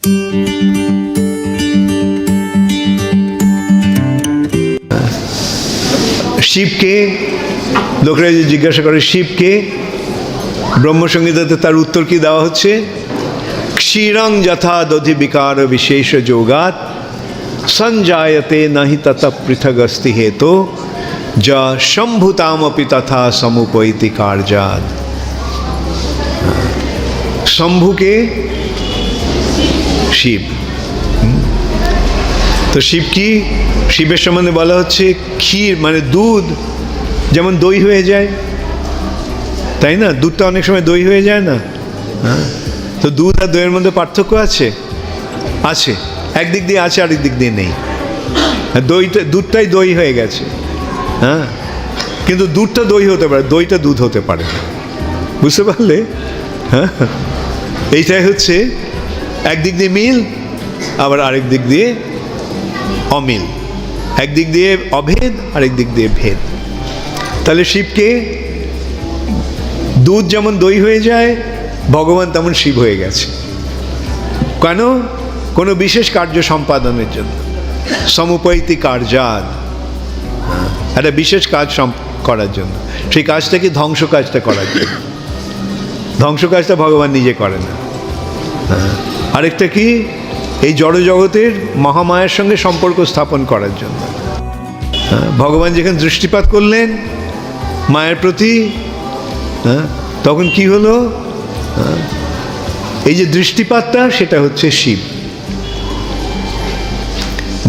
শিবকে লোকরা যে জিজ্ঞাসা করে শিবকে, ব্রহ্মসংহিতাতে তার উত্তর কি দেওয়া হচ্ছে? ক্ষীরং যথা দধি বিকার বিশেষ যোগাৎ সঞ্জায়তে নাহি তথা পৃথগস্তি হেতো যা শম্ভুতামপি তথা সমুপৈতি কার্যাৎ। শম্ভুকে শিব। তো শিব কি? শিবের সম্বন্ধে বলা হচ্ছে ক্ষীর মানে দুধ যেমন দই হয়ে যায়, তাই না? দুধটা অনেক সময় দই হয়ে যায় না? হ্যাঁ, তো দুধ আর দইয়ের মধ্যে পার্থক্য আছে? আছে, একদিক দিয়ে আছে আরেক দিক দিয়ে নেই। দুধটাই দই হয়ে গেছে, হ্যাঁ, কিন্তু দুধটা দই হতে পারে, দইটা দুধ হতে পারে না। বুঝতে পারলে? হ্যাঁ, এইটাই হচ্ছে একদিক দিয়ে মিল, আবার আরেক দিক দিয়ে অমিল। একদিক দিয়ে অভেদ, আরেক দিক দিয়ে ভেদ। তাহলে শিবকে দুধ যেমন দই হয়ে যায়, ভগবান তেমন শিব হয়ে গেছে। কেন? কোনো বিশেষ কার্য সম্পাদনের জন্য, সমুপৈতি কার্যাৎ, একটা বিশেষ কাজ করার জন্য। সেই কাজটা কি? ধ্বংস কাজটা করার জন্য। ধ্বংস কাজটা ভগবান নিজে করে না। আরেকটা কি? এই জড় জগতের মহামায়ার সঙ্গে সম্পর্ক স্থাপন করার জন্য। ভগবান যেখানে দৃষ্টিপাত করলেন মায়ের প্রতি, তখন কি হলো? এই যে দৃষ্টিপাতটা, সেটা হচ্ছে শিব।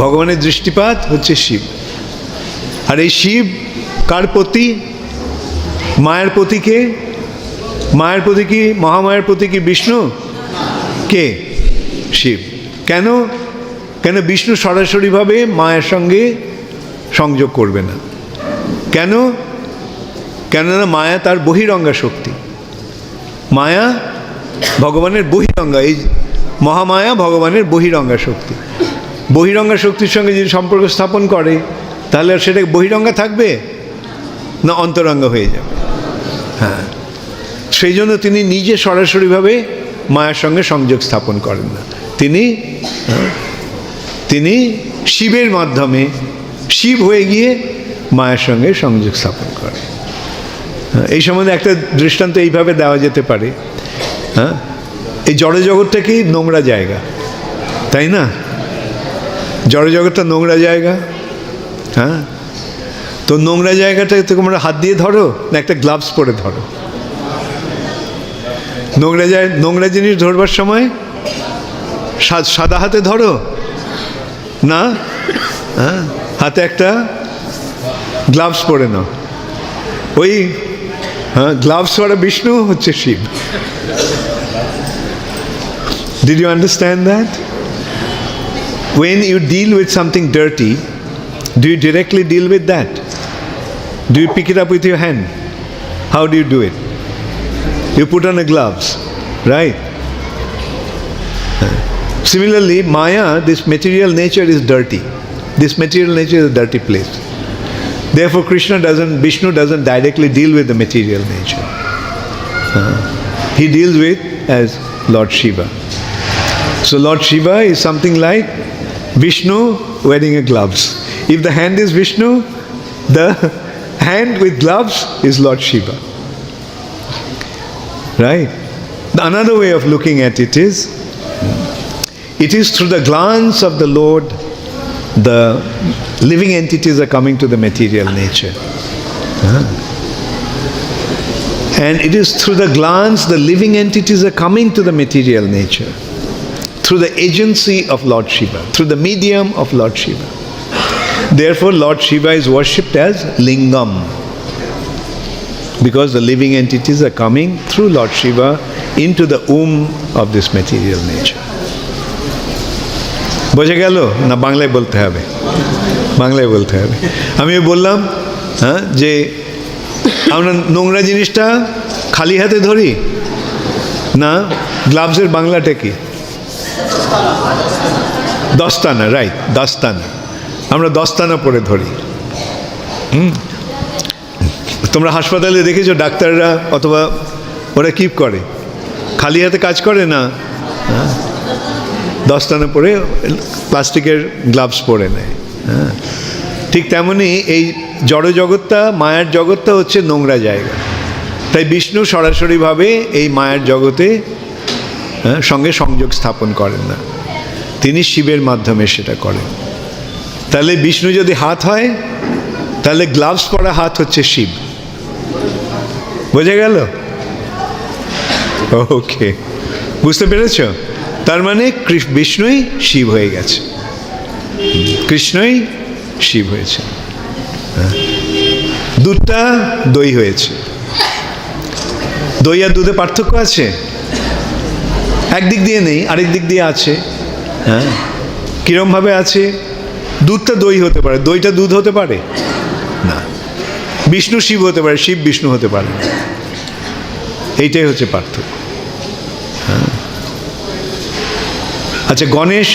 ভগবানের দৃষ্টিপাত হচ্ছে শিব। আর এই শিব কার প্রতি? মায়ের প্রতি। কে? মায়ের প্রতি কি? মহামায়ের প্রতি কি বিষ্ণু? কে? শিব। কেন? কেন বিষ্ণু সরাসরিভাবে মায়ের সঙ্গে সংযোগ করবে না? কেন? কেননা মায়া তার বহিরঙ্গা শক্তি। মায়া ভগবানের বহিরঙ্গা, এই মহামায়া ভগবানের বহিরঙ্গা শক্তি। বহিরঙ্গা শক্তির সঙ্গে যদি সম্পর্ক স্থাপন করে, তাহলে সেটা বহিরঙ্গা থাকবে না অন্তরঙ্গা হয়ে যাবে? হ্যাঁ, সেই জন্য তিনি নিজে সরাসরিভাবে মায়ের সঙ্গে সংযোগ স্থাপন করেন না। তিনি শিবের মাধ্যমে শিব হয়ে গিয়ে মায়ের সঙ্গে সংযোগ স্থাপন করে। এই সম্বন্ধে একটা দৃষ্টান্ত এইভাবে দেওয়া যেতে পারে। হ্যাঁ, এই জড়জগৎটা কি? নোংরা জায়গা, তাই না? জড়জগৎটা নোংরা জায়গা। হ্যাঁ, তো নোংরা জায়গাটা তোমরা হাত দিয়ে ধরো না একটা গ্লাভস পরে ধরো? নোংরা জিনিস ধরবার সময় সাদা হাতে ধরো না, হ্যাঁ, হাতে একটা গ্লাভস পরে নাও। ওই হ্যাঁ, গ্লাভস পরা বিষ্ণু হচ্ছে Shiva. Did you understand that? When you deal with something dirty, do you directly deal with that? Do you pick it up with your hand? How do you do it? You put on a gloves, right? Similarly, Maya, this material nature is dirty. This material nature is a dirty place. Therefore, Vishnu doesn't directly deal with the material nature. He deals with as Lord Shiva. So Lord Shiva is something like Vishnu wearing a gloves. If the hand is Vishnu, the hand with gloves is Lord Shiva. Right? Another way of looking at it is through the glance of the Lord, the living entities are coming to the material nature. And it is through the glance the living entities are coming to the material nature, through the agency of Lord Shiva, through the medium of Lord Shiva. Therefore, Lord Shiva is worshipped as lingam, because the living entities are coming through Lord Shiva into the womb of this material nature. বোঝা গেল না? বাংলায় বলতে হবে, বাংলায় বলতে হবে। আমি বললাম হ্যাঁ যে আমরা নোংরা জিনিসটা খালি হাতে ধরি না, গ্লাভসের বাংলাটা কি? দস্তানা, রাইট, দস্তানা। আমরা দস্তানা পরে ধরি। তোমরা হাসপাতালে দেখেছো ডাক্তাররা অথবা ওরা কি করে? খালি হাতে কাজ করে না, দস্তানা পরে প্লাস্টিকের গ্লাভস পরে নেয়। হ্যাঁ, ঠিক তেমনি এই জড় জগৎটা, মায়ার জগৎটা হচ্ছে নোংরা জায়গা। তাই বিষ্ণু সরাসরিভাবে এই মায়ার জগতে সঙ্গে সংযোগ স্থাপন করেন না, তিনি শিবের মাধ্যমে সেটা করেন। তাহলে বিষ্ণু যদি হাত হয়, তাহলে গ্লাভস পরা হাত হচ্ছে শিব। বোঝা গেল? ওকে, বুঝতে পেরেছ? তার মানে বিষ্ণুই শিব হয়ে গেছে, কৃষ্ণই শিব হয়েছে। দুধটা দই হয়েছে। দই আর দুধে পার্থক্য আছে? একদিক দিয়ে নেই, আরেক দিক দিয়ে আছে। হ্যাঁ, কিরমভাবে আছে? দুধটা দই হতে পারে, দইটা দুধ হতে পারে না। বিষ্ণু শিব হতে পারে, শিব বিষ্ণু হতে পারে না। এইটাই হচ্ছে পার্থক্য। হ্যাঁ, আচ্ছা, গণেশ,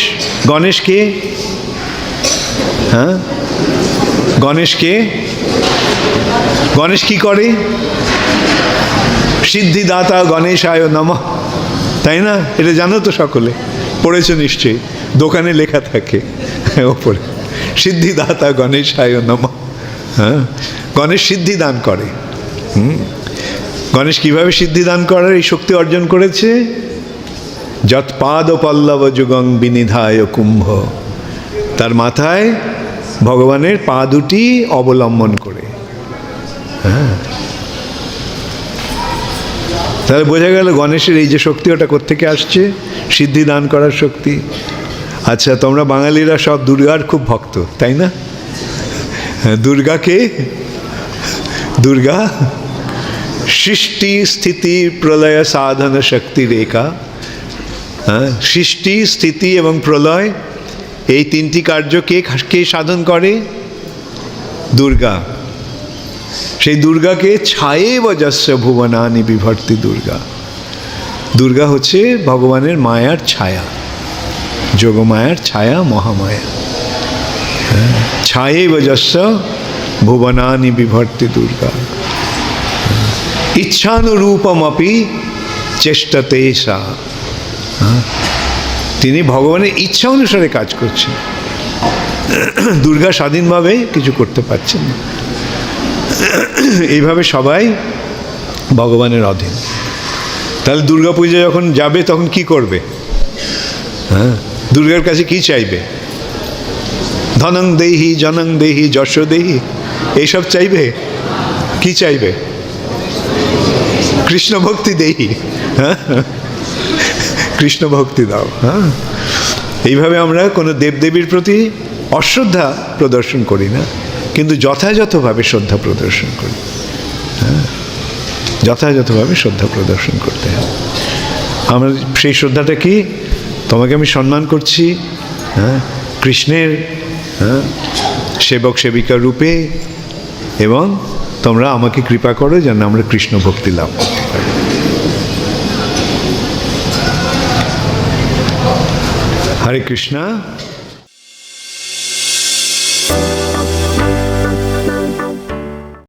গণেশ কে? হ্যাঁ, গণেশ কে? গণেশ কি করে? সিদ্ধিদাতা গণেশায় নমঃ, তাই না? এটা জানো তো সকলে, পড়েছো নিশ্চয়ই, দোকানে লেখা থাকে ওপরে, সিদ্ধিদাতা গণেশায় নমঃ। হ্যাঁ, গণেশ সিদ্ধি দান করে। গণেশ কিভাবে সিদ্ধি দান করার এই শক্তি অর্জন করেছে? যৎ পাদ পল্লব যুগং বিনিধায় কুম্ভ, তার মাথায় ভগবানের পা দুটি অবলম্বন করে। হ্যাঁ, তাহলে বোঝা গেল গণেশের এই যে শক্তি, ওটা কোত্থেকে আসছে? সিদ্ধি দান করার শক্তি। আচ্ছা, তোমরা বাঙালিরা সব দুর্গার খুব ভক্ত, তাই না? দুর্গাকে, দুর্গা সৃষ্টি স্থিতি প্রলয় সাধন শক্তি রেখা। হ্যাঁ, সৃষ্টি, স্থিতি এবং প্রলয়, এই তিনটি কার্য কে সাধন করে? দুর্গা। সেই দুর্গাকে ছায়েব যস্য ভুবনানি বিভর্তি দুর্গা। দুর্গা হচ্ছে ভগবানের মায়ার ছায়া, যোগমায়ার ছায়া, মহামায়া। ছায়েব যস্য ভুবনানি বিভর্তি দুর্গা। ইচ্ছানুরূপমপি চেষ্টতে সা। তিনি ভগবানের ইচ্ছা অনুসারে কাজ করছেন। দুর্গা স্বাধীনভাবে কিছু করতে পারছেন না। এইভাবে সবাই ভগবানের অধীন। তাহলে দুর্গা পূজা যখন যাবে তখন কি করবে? হ্যাঁ, দুর্গার কাছে কি চাইবে? ধনং দেহি, জনং দেহি, যশ দেহি, এইসব চাইবে? কি চাইবে? কৃষ্ণ ভক্তি দেহি। হ্যাঁ, কৃষ্ণ ভক্তি দাও। হ্যাঁ, এইভাবে আমরা কোনো দেবদেবীর প্রতি অশ্রদ্ধা প্রদর্শন করি না, কিন্তু যথাযথভাবে শ্রদ্ধা প্রদর্শন করি। হ্যাঁ, যথাযথভাবে শ্রদ্ধা প্রদর্শন করতে হবে। আমরা সেই শ্রদ্ধাটা কি? তোমাকে আমি সম্মান করছি, হ্যাঁ, কৃষ্ণের সেবক সেবিকা রূপে, এবং তোমরা আমাকে কৃপা করো যেন আমরা কৃষ্ণ ভক্তি লাভ করতে পারি। হরে কৃষ্ণ।